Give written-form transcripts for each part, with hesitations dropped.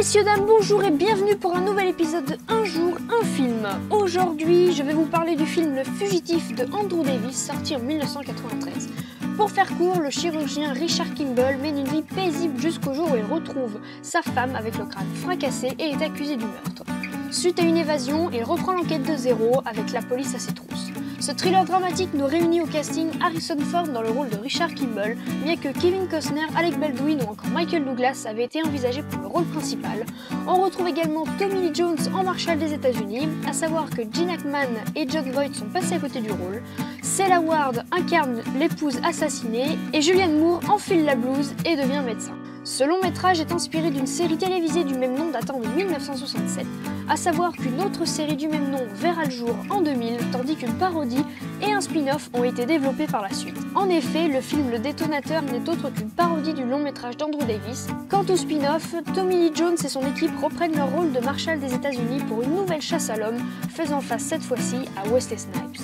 Messieurs, dames, bonjour et bienvenue pour un nouvel épisode de Un jour, un film. Aujourd'hui, je vais vous parler du film Le Fugitif de Andrew Davis, sorti en 1993. Pour faire court, le chirurgien Richard Kimball mène une vie paisible jusqu'au jour où il retrouve sa femme avec le crâne fracassé et est accusé du meurtre. Suite à une évasion, il reprend l'enquête de zéro avec la police à ses trousses. Ce thriller dramatique nous réunit au casting Harrison Ford dans le rôle de Richard Kimball, bien que Kevin Costner, Alec Baldwin ou encore Michael Douglas avaient été envisagés pour le rôle principal. On retrouve également Tommy Lee Jones en Marshal des États-Unis, à savoir que Gene Hackman et Jon Voight sont passés à côté du rôle. Cella Ward incarne l'épouse assassinée et Julianne Moore enfile la blouse et devient médecin. Ce long métrage est inspiré d'une série télévisée du même nom datant de 1967, à savoir qu'une autre série du même nom verra le jour en 2000, tandis qu'une parodie et un spin-off ont été développés par la suite. En effet, le film Le Détonateur n'est autre qu'une parodie du long métrage d'Andrew Davis. Quant au spin-off, Tommy Lee Jones et son équipe reprennent leur rôle de Marshal des États-Unis pour une nouvelle chasse à l'homme, faisant face cette fois-ci à Wesley Snipes.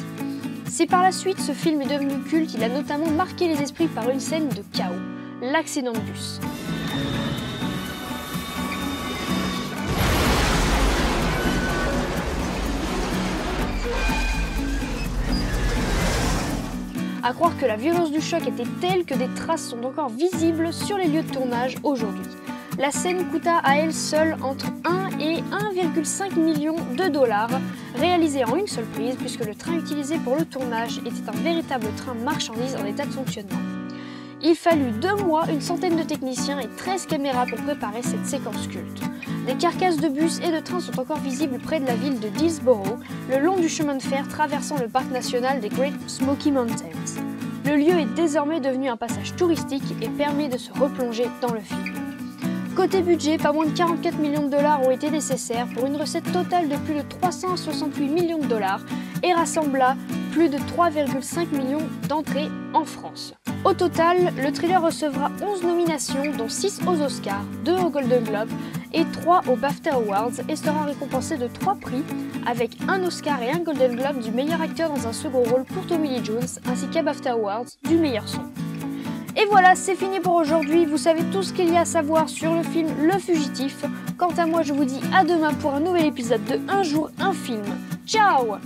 Si par la suite ce film est devenu culte, il a notamment marqué les esprits par une scène de chaos, l'accident de bus. À croire que la violence du choc était telle que des traces sont encore visibles sur les lieux de tournage aujourd'hui. La scène coûta à elle seule entre 1 et 1,5 million de dollars, réalisée en une seule prise puisque le train utilisé pour le tournage était un véritable train marchandises en état de fonctionnement. Il fallut 2 mois, une centaine de techniciens et 13 caméras pour préparer cette séquence culte. Des carcasses de bus et de trains sont encore visibles près de la ville de Dillsborough, le long du chemin de fer traversant le parc national des Great Smoky Mountains. Le lieu est désormais devenu un passage touristique et permet de se replonger dans le film. Côté budget, pas moins de 44 millions de dollars ont été nécessaires pour une recette totale de plus de 368 millions de dollars et rassembla plus de 3,5 millions d'entrées en France. Au total, le thriller recevra 11 nominations, dont 6 aux Oscars, 2 aux Golden Globe et 3 aux BAFTA Awards et sera récompensé de 3 prix avec un Oscar et un Golden Globe du meilleur acteur dans un second rôle pour Tommy Lee Jones ainsi qu'un BAFTA Awards du meilleur son. Et voilà, c'est fini pour aujourd'hui, vous savez tout ce qu'il y a à savoir sur le film Le Fugitif. Quant à moi, je vous dis à demain pour un nouvel épisode de Un jour, un film. Ciao!